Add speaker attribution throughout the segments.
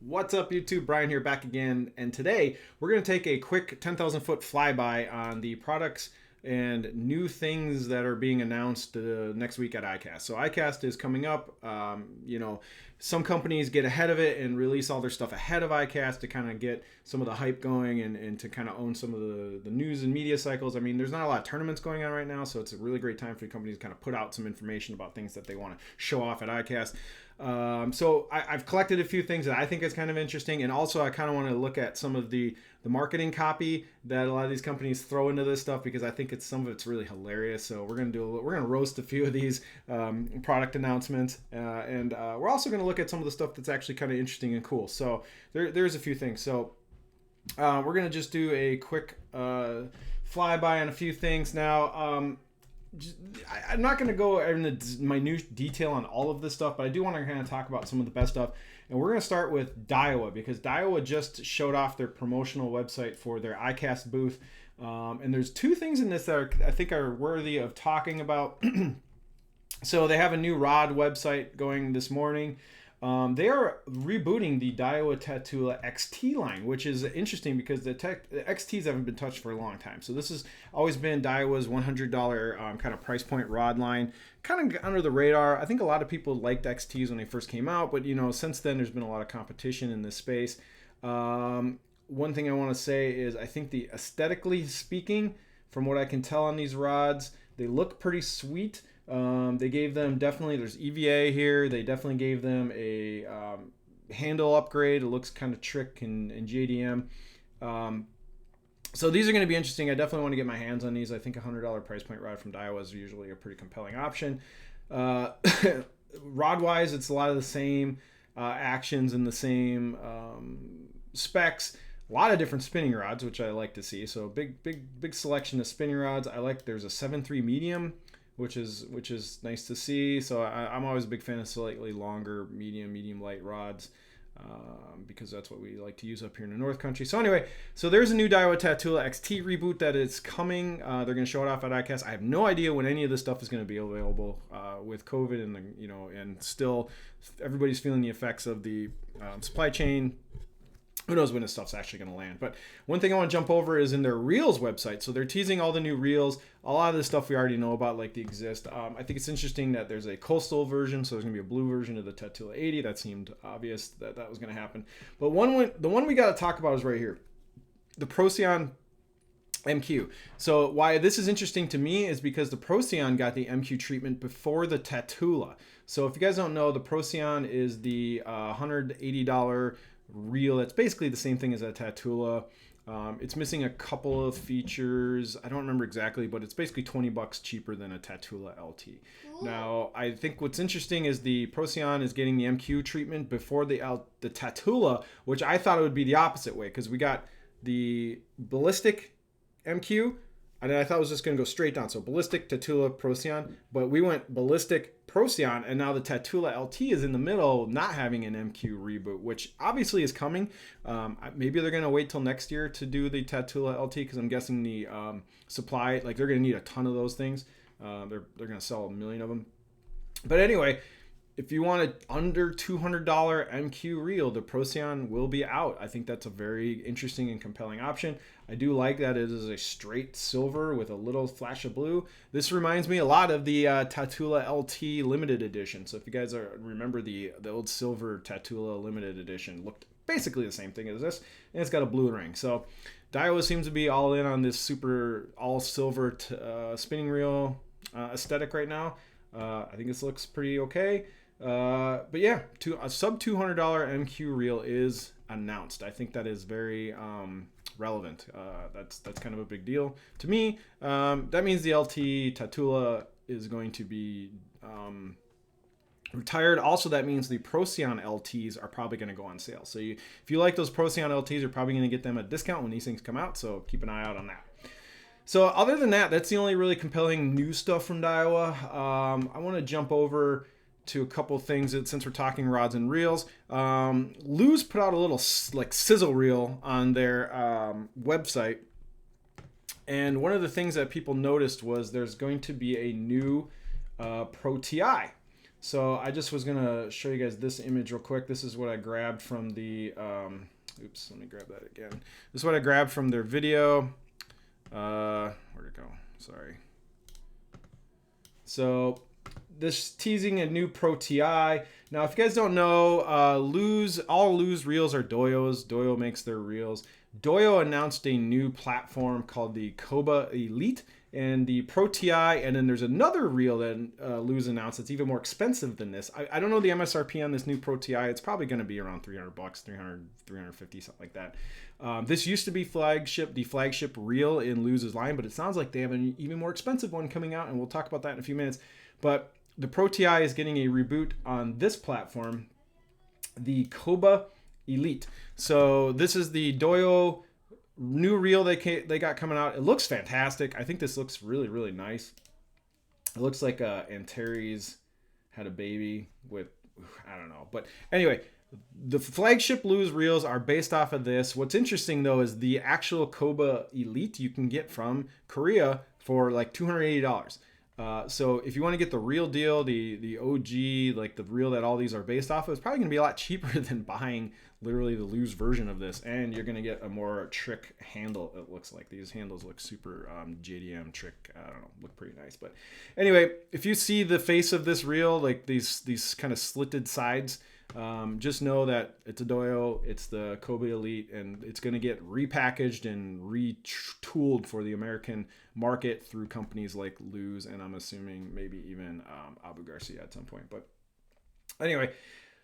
Speaker 1: What's up, YouTube? Brian here, back again, and today we're going to take a quick 10,000 foot flyby on the products and new things that are being announced next week at iCAST. So iCAST is coming up. Some companies get ahead of it and release all their stuff ahead of iCAST to kind of get some of the hype going and to kind of own some of the news and media cycles. I mean, there's not a lot of tournaments going on right now, so it's a really great time for companies to kind of put out some information about things that they want to show off at iCAST. So I've collected a few things that I think is kind of interesting, and also I kind of want to look at some of the marketing copy that a lot of these companies throw into this stuff, because I think some of it's really hilarious. So we're gonna roast a few of these product announcements, and we're also gonna look at some of the stuff that's actually kind of interesting and cool. So there's a few things. So we're gonna just do a quick flyby on a few things now. I'm not going to go into minute detail on all of this stuff, but I do want to kind of talk about some of the best stuff. And we're going to start with Daiwa, because Daiwa just showed off their promotional website for their iCAST booth. And there's two things in this that I think are worthy of talking about. So they have a new rod website going this morning. They are rebooting the Daiwa Tatula XT line, which is interesting because the XTs haven't been touched for a long time. So this has always been Daiwa's $100 kind of price point rod line, kind of under the radar. I think a lot of people liked XTs when they first came out, but since then there's been a lot of competition in this space. One thing I want to say is I think aesthetically speaking, from what I can tell on these rods, they look pretty sweet. They gave them there's EVA here. They definitely gave them a handle upgrade. It looks kind of trick and JDM. So these are going to be interesting. I definitely want to get my hands on these. I think a $100 price point rod from Daiwa is usually a pretty compelling option. Rod wise, it's a lot of the same actions and the same specs. A lot of different spinning rods, which I like to see. So big selection of spinning rods. There's a 7.3 medium, which is nice to see. So I'm always a big fan of slightly longer medium light rods, because that's what we like to use up here in the North Country. So anyway, there's a new Daiwa Tatula XT reboot that is coming. They're going to show it off at iCAST. I have no idea when any of this stuff is going to be available with COVID and still everybody's feeling the effects of the supply chain. Who knows when this stuff's actually going to land. But one thing I want to jump over is in their Reels website. So they're teasing all the new Reels. A lot of this stuff we already know about, like the Exist. I think it's interesting that there's a coastal version. So there's going to be a blue version of the Tatula 80. That seemed obvious that was going to happen. But the one we got to talk about is right here. The Procyon MQ. So why this is interesting to me is because the Procyon got the MQ treatment before the Tatula. So if you guys don't know, the Procyon is the $180 reel. That's basically the same thing as a Tatula. It's missing a couple of features. I don't remember exactly, but it's basically $20 cheaper than a Tatula LT. Ooh. Now, I think what's interesting is the Procyon is getting the MQ treatment before the Tatula, which I thought it would be the opposite way, because we got the ballistic MQ, and I thought it was just going to go straight down. So ballistic, Tatula, Procyon, but we went ballistic, Procyon, and now the Tatula LT is in the middle, not having an MQ reboot, which obviously is coming. Maybe they're going to wait till next year to do the Tatula LT, because I'm guessing the supply, they're going to need a ton of those things. They're going to sell 1 million of them. But anyway, if you want an under $200 MQ reel, the Procyon will be out. I think that's a very interesting and compelling option. I do like that it is a straight silver with a little flash of blue. This reminds me a lot of the Tatula LT limited edition. So if you guys remember the old silver Tatula limited edition, looked basically the same thing as this, and it's got a blue ring. So Daiwa seems to be all in on this super all silver spinning reel aesthetic right now. I think this looks pretty okay. But yeah, a sub $200 MQ reel is announced. I think that is very relevant. That's kind of a big deal to me. That means the LT Tatula is going to be retired. Also, that means the Procyon LTs are probably going to go on sale. So if you like those Procyon LTs, you're probably going to get them at a discount when these things come out. So keep an eye out on that. So other than that, that's the only really compelling new stuff from Daiwa. I want to jump over to a couple things since we're talking rods and reels. Lew's put out a little sizzle reel on their website, and one of the things that people noticed was there's going to be a new Pro TI. So I just was gonna show you guys this image real quick. This is what I grabbed from the, oops, let me grab that again. This is what I grabbed from their video. Where'd it go? Sorry. So this teasing a new Pro TI. Now, if you guys don't know, all Lose reels are Doyo's. Doyo makes their reels. Doyo announced a new platform called the Koba Elite and the Pro TI, and then there's another reel that Lose announced that's even more expensive than this. I don't know the MSRP on this new Pro TI. It's probably going to be around $300, 300, 350, something like that. This used to be the flagship reel in Lose's line, but it sounds like they have an even more expensive one coming out, and we'll talk about that in a few minutes. But the Pro TI is getting a reboot on this platform, the Koba Elite. So this is the Doyo new reel they got coming out. It looks fantastic. I think this looks really, really nice. It looks like Antares had a baby with, I don't know. But anyway, the flagship Lose reels are based off of this. What's interesting though is the actual Koba Elite you can get from Korea for like $280. So if you want to get the real deal, the OG, like the reel that all these are based off of, it's probably going to be a lot cheaper than buying literally the Lose version of this. And you're going to get a more trick handle, it looks like. These handles look super JDM trick. I don't know, look pretty nice. But anyway, if you see the face of this reel, like these kind of slitted sides, just know that it's a Doyo, it's the Kobe Elite, and it's going to get repackaged and retooled for the American market through companies like Lose, and I'm assuming maybe even Abu Garcia at some point. But anyway,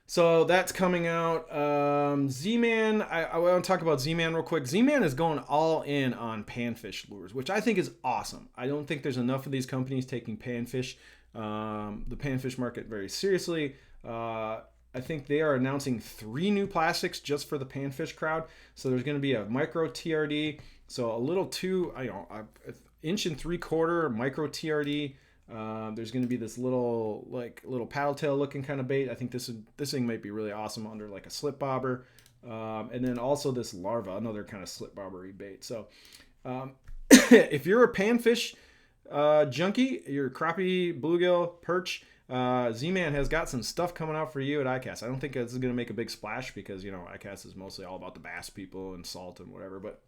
Speaker 1: so that's coming out. ZMan, I want to talk about ZMan real quick. ZMan is going all in on panfish lures, which I think is awesome. I don't think there's enough of these companies taking panfish, the panfish market very seriously. I think they are announcing 3 new plastics just for the panfish crowd. So there's going to be a micro TRD, so a little 1 3/4 inch micro TRD. There's going to be this little paddle tail looking kind of bait. I think this thing might be really awesome under like a slip bobber, and then also this larva, another kind of slip bobbery bait. So if you're a panfish junkie, you're crappie, bluegill, perch, ZMan has got some stuff coming out for you at iCAST. I don't think this is going to make a big splash because, you know, iCAST is mostly all about the bass people and salt and whatever. But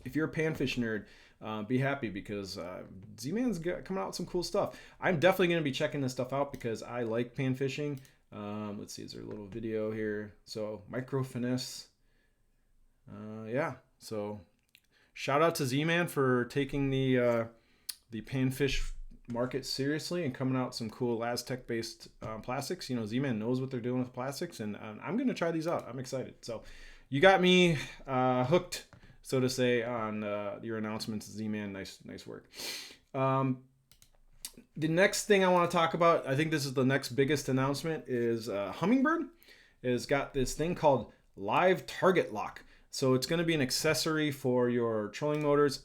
Speaker 1: if you're a panfish nerd, be happy because ZMan's coming out with some cool stuff. I'm definitely going to be checking this stuff out because I like pan fishing. Let's see, is there a little video here? So micro finesse. Yeah, so shout out to ZMan for taking the panfish market seriously and coming out some cool Aztec based plastics. You know, ZMan knows what they're doing with plastics, and I'm going to try these out. I'm excited. So you got me hooked, so to say, on your announcements, ZMan. Nice work. The next thing I want to talk about, I think this is the next biggest announcement, is Hummingbird has got this thing called Live Target Lock. So it's going to be an accessory for your trolling motors.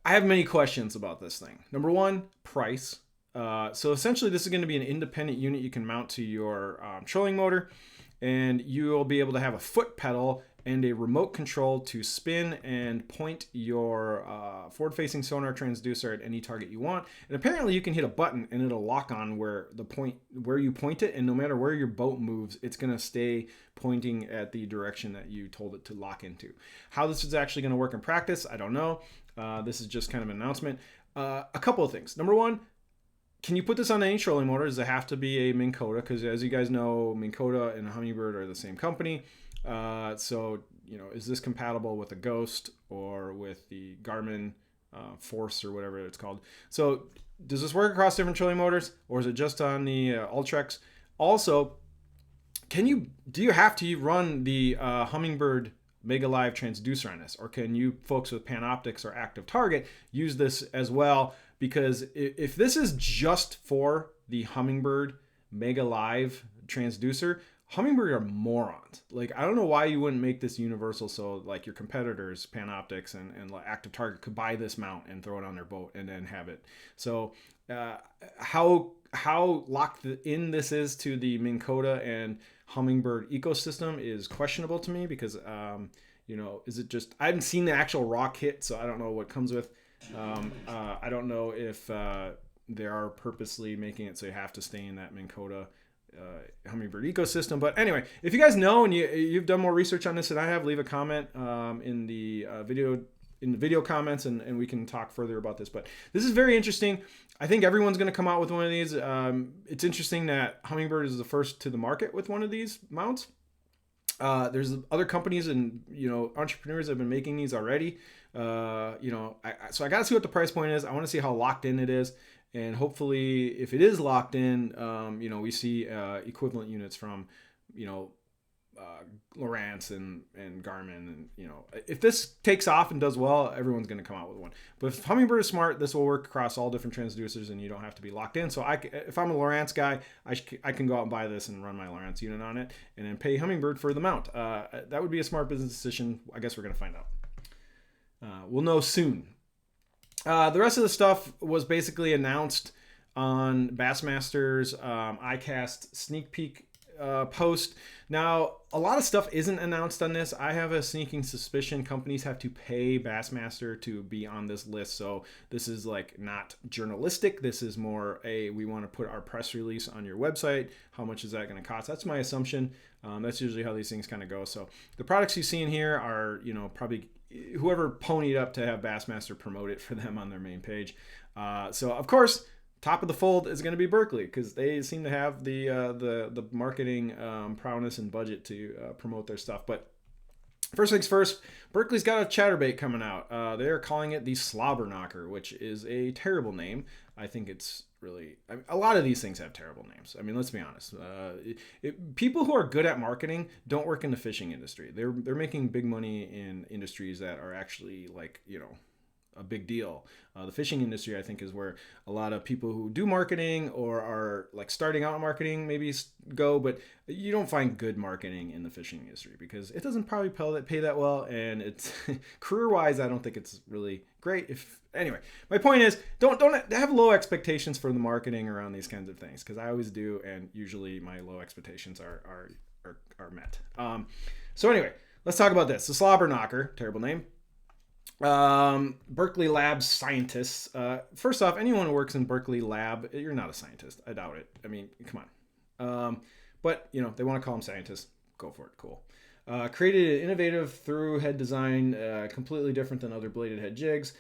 Speaker 1: I have many questions about this thing. Number one, price. So essentially this is going to be an independent unit you can mount to your trolling motor, and you will be able to have a foot pedal and a remote control to spin and point your forward-facing sonar transducer at any target you want. And apparently you can hit a button and it'll lock on where you point it, and no matter where your boat moves, it's going to stay pointing at the direction that you told it to lock into. How this is actually going to work in practice, I don't know. This is just kind of an announcement. A couple of things. Number one, can you put this on any trolling motor? Does it have to be a Minn Kota? Because as you guys know, Minn Kota and Hummingbird are the same company. So, you know, is this compatible with a Ghost or with the Garmin Force or whatever it's called? So does this work across different trolling motors, or is it just on the Ultrex? Also, do you have to run the Hummingbird Mega Live transducer on this, or can you folks with Panoptics or Active Target use this as well? Because if this is just for the Hummingbird Mega Live transducer, Hummingbird are morons. Like, I don't know why you wouldn't make this universal so like your competitors, Panoptics and Active Target, could buy this mount and throw it on their boat and then have it. So how locked in this is to the Minn Kota and Hummingbird ecosystem is questionable to me, because you know, is it just, I haven't seen the actual raw kit, so I don't know what comes with. I don't know if they are purposely making it so you have to stay in that Minn Kota Hummingbird ecosystem. But anyway, if you guys know and you've done more research on this than I have, leave a comment in the video comments, and we can talk further about this. But this is very interesting. I think everyone's going to come out with one of these. It's interesting that Hummingbird is the first to the market with one of these mounts. There's other companies and entrepreneurs that have been making these already. So I got to see what the price point is. I want to see how locked in it is. And hopefully, if it is locked in, we see equivalent units from, Lowrance and Garmin. And, if this takes off and does well, everyone's going to come out with one. But if Hummingbird is smart, this will work across all different transducers, and you don't have to be locked in. So if I'm a Lowrance guy, I can go out and buy this and run my Lowrance unit on it, and then pay Hummingbird for the mount. That would be a smart business decision. I guess we're going to find out. We'll know soon. The rest of the stuff was basically announced on Bassmaster's iCAST sneak peek post. Now, a lot of stuff isn't announced on this. I have a sneaking suspicion companies have to pay Bassmaster to be on this list. So this is like not journalistic. This is more we want to put our press release on your website. How much is that going to cost? That's my assumption. That's usually how these things kind of go. So the products you see in here are, probably whoever ponied up to have Bassmaster promote it for them on their main page. So of course, top of the fold is going to be Berkeley, because they seem to have the marketing prowess and budget to promote their stuff. But first things first, Berkeley's got a Chatterbait coming out. They're calling it the Slobber Knocker, which is a terrible name. I think it's really, a lot of these things have terrible names. I mean, let's be honest. People who are good at marketing don't work in the fishing industry. They're making big money in industries that are actually like, a big deal. The fishing industry, I think, is where a lot of people who do marketing or are like starting out in marketing maybe go, but you don't find good marketing in the fishing industry because it doesn't probably pay that well, and it's career-wise, I don't think it's really great. Anyway, my point is, don't have low expectations for the marketing around these kinds of things, because I always do, and usually my low expectations are met. So anyway, let's talk about this. The Slobber Knocker, terrible name. Berkeley Labs scientists. First off, anyone who works in Berkeley Lab, you're not a scientist. I doubt it. I mean, come on. But they want to call them scientists. Go for it. Cool. Created an innovative through head design, completely different than other bladed head jigs.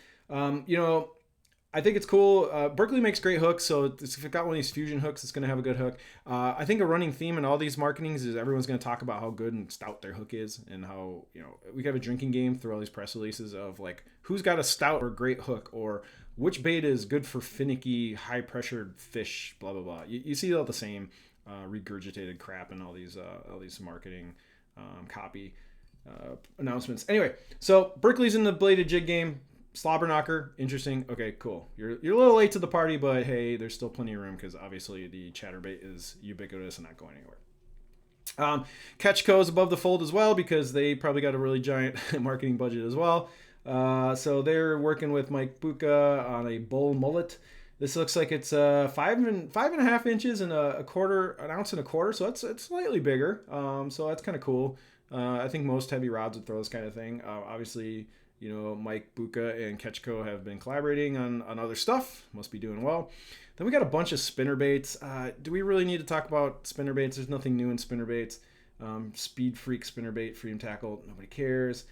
Speaker 1: I think it's cool. Berkeley makes great hooks, so if it got one of these fusion hooks, it's going to have a good hook. I think a running theme in all these marketings is everyone's going to talk about how good and stout their hook is, and how we have a drinking game through all these press releases of like who's got a stout or great hook, or which bait is good for finicky, high pressured fish. Blah blah blah. You see all the same regurgitated crap in all these marketing copy announcements. Anyway, so Berkeley's in the bladed jig game. Slobber Knocker, interesting. Okay, cool. You're a little late to the party, but hey, there's still plenty of room because obviously the Chatterbait is ubiquitous and not going anywhere. CatchCo is above the fold as well because they probably got a really giant marketing budget as well. So they're working with Mike Bucca on a bull mullet. This looks like it's 5.5 inches and an ounce and a quarter, so it's slightly bigger. So that's kind of cool. I think most heavy rods would throw this kind of thing. Obviously, Mike Bucca and CatchCo have been collaborating on other stuff. Must be doing well. Then we got a bunch of spinner baits. Do we really need to talk about spinner baits? There's nothing new in spinner baits. Speed Freak spinner bait, Freedom Tackle, nobody cares.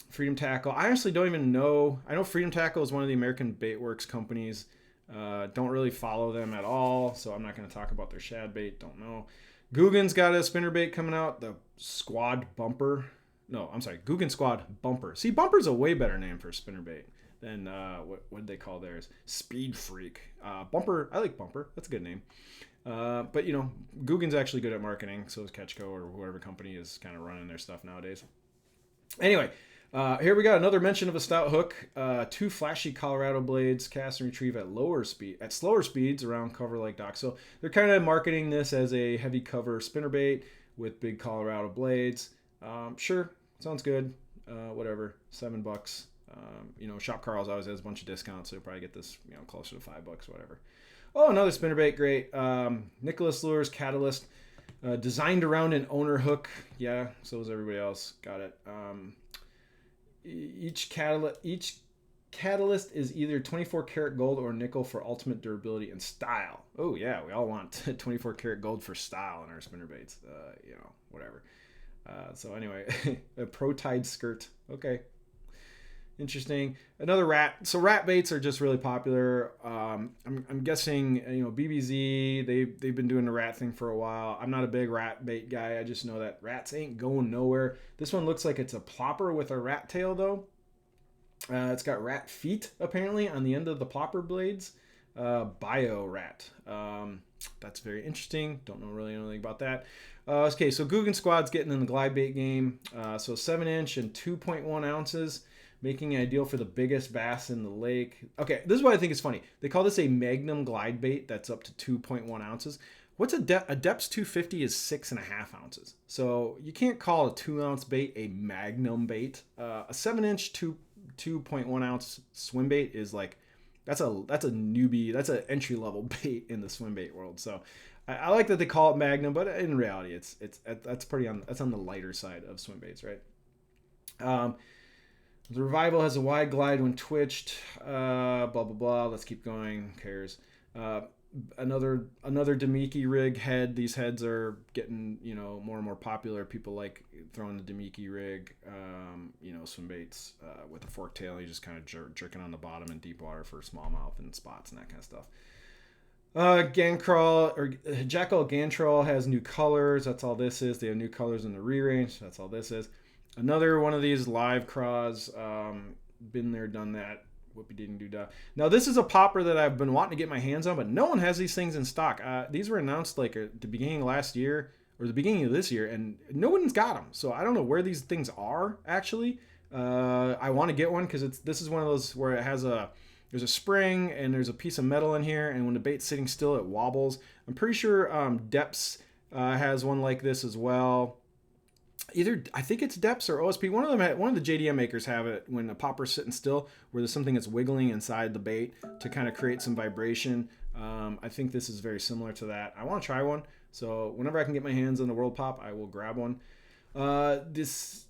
Speaker 1: Freedom Tackle, I honestly don't even know. I know Freedom Tackle is one of the American Baitworks companies. Don't really follow them at all, so I'm not going to talk about their shad bait. Don't know. Guggen's got a spinner bait coming out, the Squad Bumper. No, I'm sorry, Guggen Squad Bumper. See, Bumper's a way better name for a spinnerbait than, what did they call theirs? Speed Freak. Bumper, I like Bumper. That's a good name. But, Guggen's actually good at marketing, so is CatchCo or whoever company is kind of running their stuff nowadays. Anyway, here we got another mention of a stout hook. 2 flashy Colorado blades, cast and retrieve at slower speeds around cover like docks. So they're kind of marketing this as a heavy cover spinnerbait with big Colorado blades. Sure. Sounds good. Whatever. $7. Shop Carl's always has a bunch of discounts, so you'll probably get this, closer to $5, whatever. Oh, another spinnerbait. Great. Nicholas Lures Catalyst, designed around an owner hook. Yeah, so is everybody else. Got it. Each catalyst is either 24 karat gold or nickel for ultimate durability and style. Oh yeah, we all want 24 karat gold for style in our spinnerbaits. You know, whatever. So anyway, a pro-tide skirt. Okay. Interesting. Another rat. So rat baits are just really popular. I'm guessing, you know, BBZ, they've been doing the rat thing for a while. I'm not a big rat bait guy. I just know that rats ain't going nowhere. This one looks like it's a plopper with a rat tail though. It's got rat feet apparently on the end of the plopper blades. Bio rat. That's very interesting. Don't know really anything about that. Okay, so Guggen Squad's getting in the glide bait game. So 7-inch and 2.1 ounces, making it ideal for the biggest bass in the lake. Okay, this is what I think is funny. They call this a Magnum glide bait that's up to 2.1 ounces. What's a Depths 250 is 6.5 ounces. So you can't call a 2-ounce bait a Magnum bait. A 7-inch 2.1 ounce swim bait is like, that's a newbie, that's an entry level bait in the swim bait world. So I like that they call it Magnum, but in reality, that's on the lighter side of swim baits, right? The Revival has a wide glide when twitched. Blah blah blah. Let's keep going. Who cares? Another Demiki rig head. These heads are getting, you know, more and more popular. People like throwing the Demiki rig, you know, swim baits with a fork tail. You just kind of jerking on the bottom in deep water for smallmouth and spots and that kind of stuff. Jackal Gantro has new colors. That's all this is. They have new colors in the re-range. That's all this is. Another one of these live craws. Been there, done that. Whoopie didn't do that. Now this is a popper that I've been wanting to get my hands on, but no one has these things in stock. These were announced like at the beginning of last year or the beginning of this year, and no one's got them. So I don't know where these things are actually. I want to get one because this is one of those where it has there's a spring and there's a piece of metal in here, and when the bait's sitting still, it wobbles. I'm pretty sure Depths has one like this as well. Either I think it's Depths or OSP. One of the JDM makers have it when the popper's sitting still, where there's something that's wiggling inside the bait to kind of create some vibration. I think this is very similar to that. I want to try one, so whenever I can get my hands on the World Pop, I will grab one. This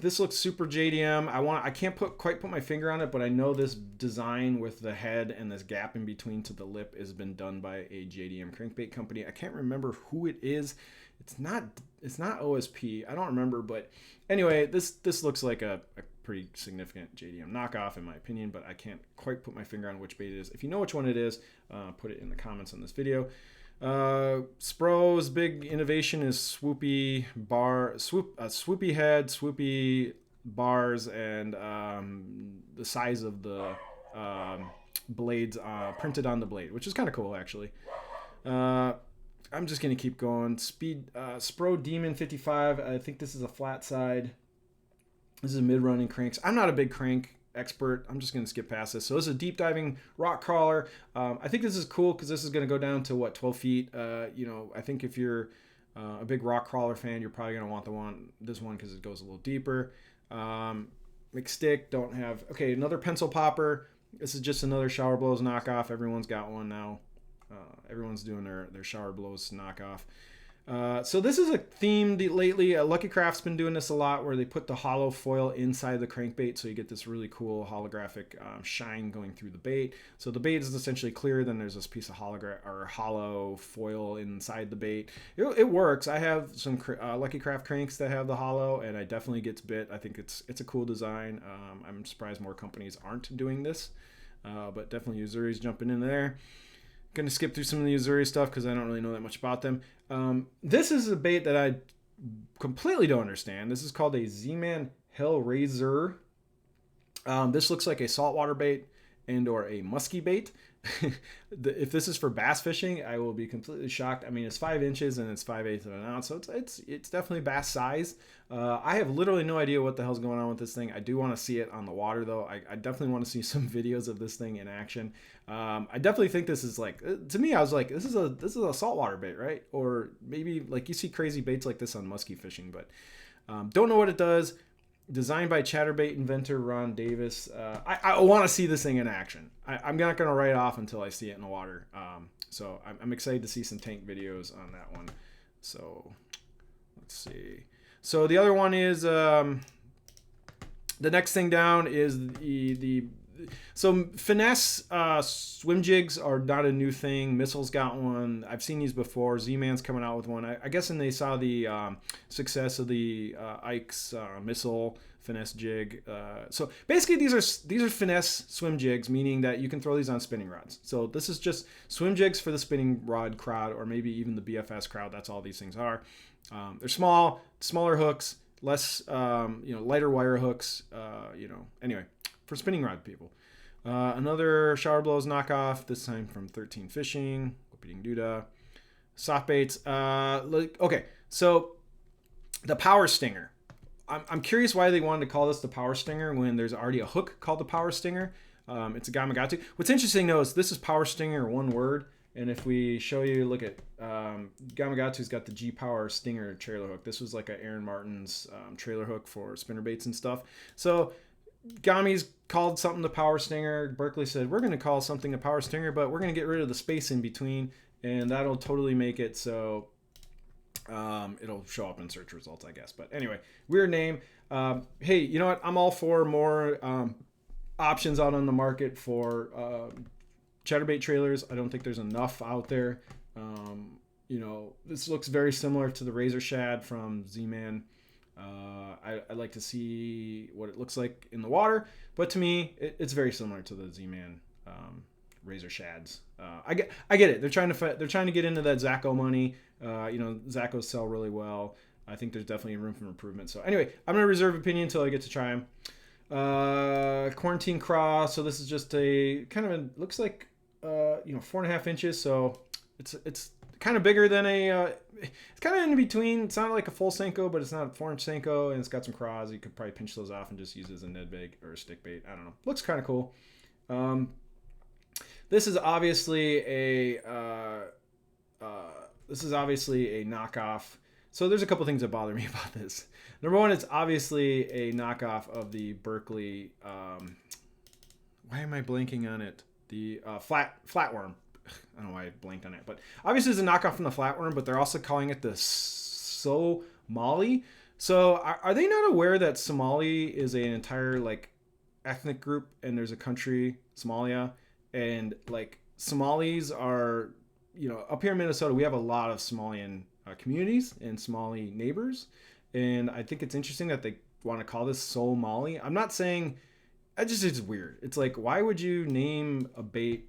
Speaker 1: looks super JDM. I can't quite put my finger on it, but I know this design with the head and this gap in between to the lip has been done by a JDM crankbait company. I can't remember who it is. It's not OSP. I don't remember, but anyway, this looks like a pretty significant JDM knockoff in my opinion, but I can't quite put my finger on which bait it is. If you know which one it is, put it in the comments on this video. Spro's big innovation is swoopy head, swoopy bars, and the size of the blades printed on the blade, which is kind of cool actually. I'm just gonna keep going. Spro Demon 55. I think this is a flat side. This is a mid-running cranks. I'm not a big crank expert. I'm just gonna skip past this. So this is a deep diving rock crawler. I think this is cool because this is gonna go down to 12 feet. You know, I think if you're a big rock crawler fan, you're probably gonna want this one because it goes a little deeper. McStick don't have. Okay, another pencil popper. This is just another shower blows knockoff. Everyone's got one now. Everyone's doing their shower blows knockoff. So this is a theme lately. Lucky Craft's been doing this a lot, where they put the hollow foil inside the crankbait, so you get this really cool holographic shine going through the bait. So the bait is essentially clear, then there's this piece of hollow foil inside the bait. It works. I have some Lucky Craft cranks that have the hollow, and I definitely gets bit. I think it's a cool design. I'm surprised more companies aren't doing this, but definitely Uzuri's jumping in there. Going to skip through some of the Uzuri stuff because I don't really know that much about them. This is a bait that I completely don't understand. This is called a ZMan Hellraiser. This looks like a saltwater bait and or a musky bait. If this is for bass fishing, I will be completely shocked. I mean, it's 5 inches and it's 5/8 of an ounce, so it's definitely bass size. I have literally no idea what the hell's going on with this thing. I do want to see it on the water though. I definitely want to see some videos of this thing in action. I definitely think this is like, to me, I was like, this is a saltwater bait, right? Or maybe like you see crazy baits like this on musky fishing, but don't know what it does. Designed by Chatterbait inventor Ron Davis. I want to see this thing in action. I'm not going to write off until I see it in the water. So I'm excited to see some tank videos on that one. So let's see. So the other one is the next thing down is So finesse swim jigs are not a new thing. Missile's got one. I've seen these before. ZMan's coming out with one. I guess when they saw the success of the Ike's missile finesse jig. So basically these are finesse swim jigs, meaning that you can throw these on spinning rods. So this is just swim jigs for the spinning rod crowd, or maybe even the BFS crowd. That's all these things are. They're smaller hooks, less, lighter wire hooks, anyway, for spinning rod people. Another Shower Blows knockoff, this time from 13 Fishing, Whooping Duda. Soft baits. Okay, so the Power Stinger. I'm curious why they wanted to call this the Power Stinger when there's already a hook called the Power Stinger. It's a Gamakatsu. What's interesting though is this is Power Stinger, one word. And if we show you, look at Gamakatsu's got the G Power Stinger trailer hook. This was like a Aaron Martin's trailer hook for spinnerbaits and stuff. So Gami's called something the Power Stinger. Berkeley said, we're going to call something a Power Stinger, but we're going to get rid of the space in between. And that'll totally make it so it'll show up in search results, I guess. But anyway, weird name. Hey, you know what? I'm all for more options out on the market for chatterbait trailers. I don't think there's enough out there. This looks very similar to the Razor Shad from ZMan. I'd like to see what it looks like in the water, but to me, it's very similar to the ZMan Razor Shads. I get it. They're trying to get into that Zacho money. Zachos sell really well. I think there's definitely room for improvement. So anyway, I'm gonna reserve opinion until I get to try them. Quarantine Craw. So this is just a kind of looks like 4.5 inches. So it's kind of bigger than it's kind of in between. It's not like a full Senko, but it's not a 4-inch Senko, and it's got some craws. You could probably pinch those off and just use it as a Ned bait or a stick bait. I don't know. Looks kind of cool. This is obviously a knockoff. So there's a couple things that bother me about this. Number one, it's obviously a knockoff of the Berkeley. Why am I blanking on it? The flatworm. I don't know why I blanked on it, but obviously it's a knockoff from the flatworm, but they're also calling it the Somali. So are they not aware that Somali is an entire ethnic group, and there's a country, Somalia, and Somalis are, up here in Minnesota, we have a lot of Somalian communities and Somali neighbors, and I think it's interesting that they want to call this Somali. I'm not saying, it's weird. It's like, why would you name a bait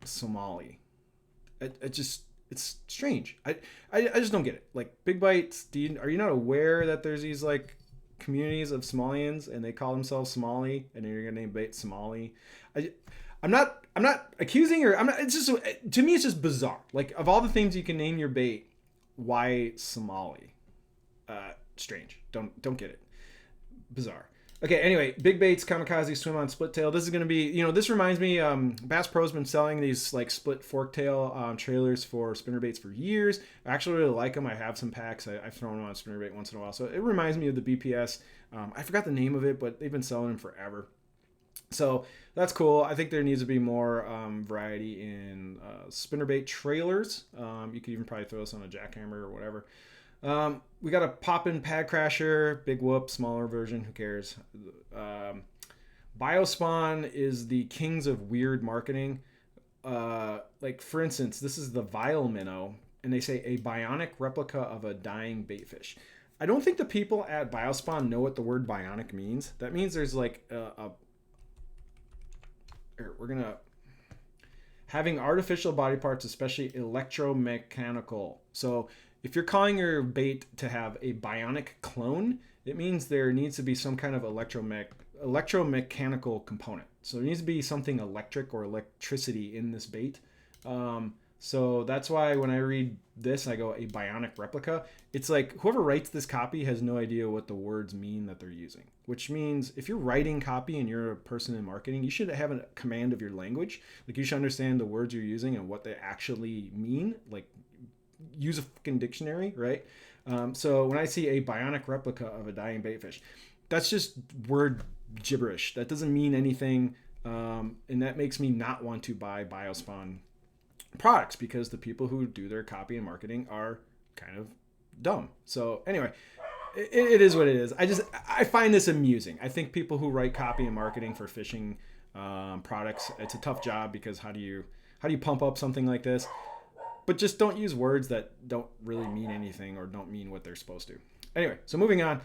Speaker 1: Somali? It's strange. I just don't get it. Big bites. Are you not aware that there's these communities of Somalians and they call themselves Somali, and you're gonna name bait Somali? I'm not accusing her. It's just, to me, it's just bizarre. Of all the things you can name your bait, why Somali? Strange. Don't get it. Bizarre. Okay, anyway, big baits, kamikaze, swim on split tail. This is going to be, this reminds me, Bass Pro's been selling these split fork tail trailers for spinnerbaits for years. I actually really like them. I have some packs. I've thrown them on a spinnerbait once in a while. So it reminds me of the BPS. I forgot the name of it, but they've been selling them forever. So that's cool. I think there needs to be more variety in spinnerbait trailers. You could even probably throw this on a jackhammer or whatever. We got a pop-in pad crasher, big whoop, smaller version, who cares? Biospawn is the kings of weird marketing. For instance, this is the Vile Minnow, and they say a bionic replica of a dying baitfish. I don't think the people at Biospawn know what the word bionic means. That means there's having artificial body parts, especially electromechanical. So if you're calling your bait to have a bionic clone, it means there needs to be some kind of electromechanical component. So there needs to be something electric or electricity in this bait. So that's why when I read this, I go, a bionic replica. It's like whoever writes this copy has no idea what the words mean that they're using. Which means if you're writing copy and you're a person in marketing, you should have a command of your language. You should understand the words you're using and what they actually mean. Use a fucking dictionary, right? So when I see a bionic replica of a dying baitfish, that's just word gibberish. That doesn't mean anything, and that makes me not want to buy Biospawn products, because the people who do their copy and marketing are kind of dumb. So anyway, it is what it is. I find this amusing. I think people who write copy and marketing for fishing products. It's a tough job because how do you pump up something like this? But just don't use words that don't really mean anything or don't mean what they're supposed to. Anyway, so moving on.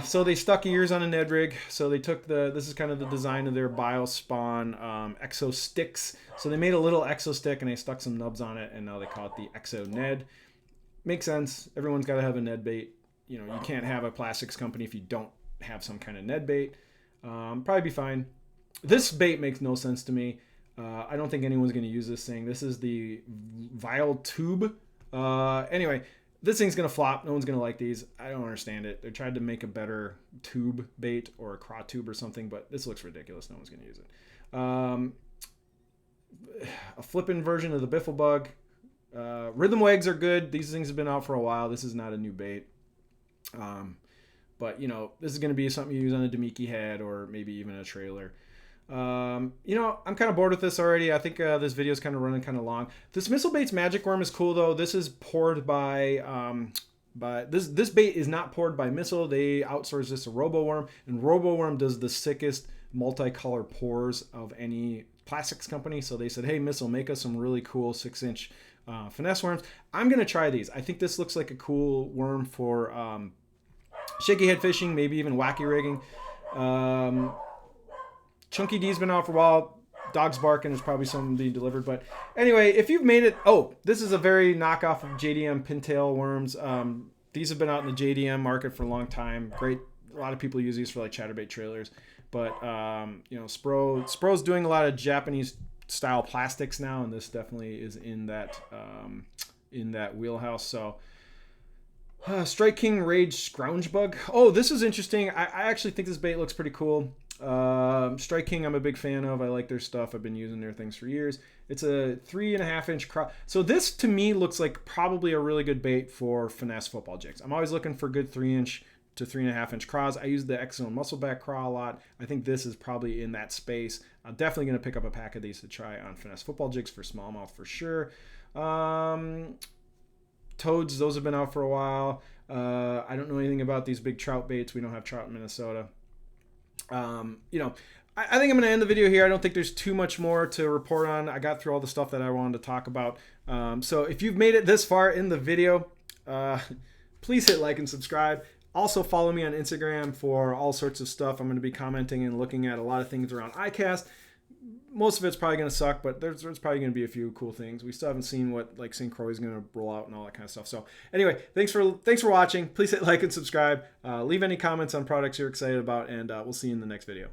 Speaker 1: So they stuck ears on a Ned rig. So they took this is kind of the design of their Biospawn Exostics. So they made a little exo stick and they stuck some nubs on it, and now they call it the Exo Ned. Makes sense. Everyone's got to have a Ned bait. You know, you can't have a plastics company if you don't have some kind of Ned bait. Probably be fine. This bait makes no sense to me. I don't think anyone's going to use this thing. This is the Vile Tube. Anyway, this thing's going to flop. No one's going to like these. I don't understand it. They tried to make a better tube bait or a craw tube or something, but this looks ridiculous. No one's going to use it. A flipping version of the Biffle Bug. Rhythm Wags are good. These things have been out for a while. This is not a new bait. But, you know, this is going to be something you use on a Demiki head or maybe even a trailer. You know, I'm kind of bored with this already. I think this video is kind of running kind of long. This Missile Bait's Magic Worm is cool though. This is poured by this bait is not poured by Missile. They outsource this to RoboWorm, and RoboWorm does the sickest multicolor pours of any plastics company. So they said, hey Missile, make us some really cool 6-inch finesse worms. I'm gonna try these. I think this looks like a cool worm for shaky head fishing, maybe even wacky rigging. Chunky D's been out for a while. Dog's barking. There's probably something being delivered. But anyway, if you've made it... Oh, this is a very knockoff of JDM Pintail Worms. These have been out in the JDM market for a long time. Great. A lot of people use these for like Chatterbait trailers. But, you know, Spro's doing a lot of Japanese style plastics now. And this definitely is in that wheelhouse. So... Strike King Rage Scrounge Bug. Oh, this is interesting. I actually think this bait looks pretty cool. Strike King I'm a big fan of. I like their stuff. I've been using their things for years. It's a 3.5-inch craw. So this to me looks like probably a really good bait for finesse football jigs. I'm always looking for good 3-inch to 3.5-inch craws. I use the X-Zone Muscleback craw a lot. I think this is probably in that space. I'm definitely going to pick up a pack of these to try on finesse football jigs for smallmouth for sure. Toads, those have been out for a while. I don't know anything about these big trout baits. We don't have trout in Minnesota. You know, I think I'm going to end the video here. I don't think there's too much more to report on. I got through all the stuff that I wanted to talk about. So if you've made it this far in the video, please hit like and subscribe. Also follow me on Instagram for all sorts of stuff. I'm going to be commenting and looking at a lot of things around iCAST. Most of it's probably going to suck, but there's probably going to be a few cool things. We still haven't seen what like St. Croix is going to roll out and all that kind of stuff. So anyway, thanks for watching. Please hit like and subscribe. Leave any comments on products you're excited about, and we'll see you in the next video.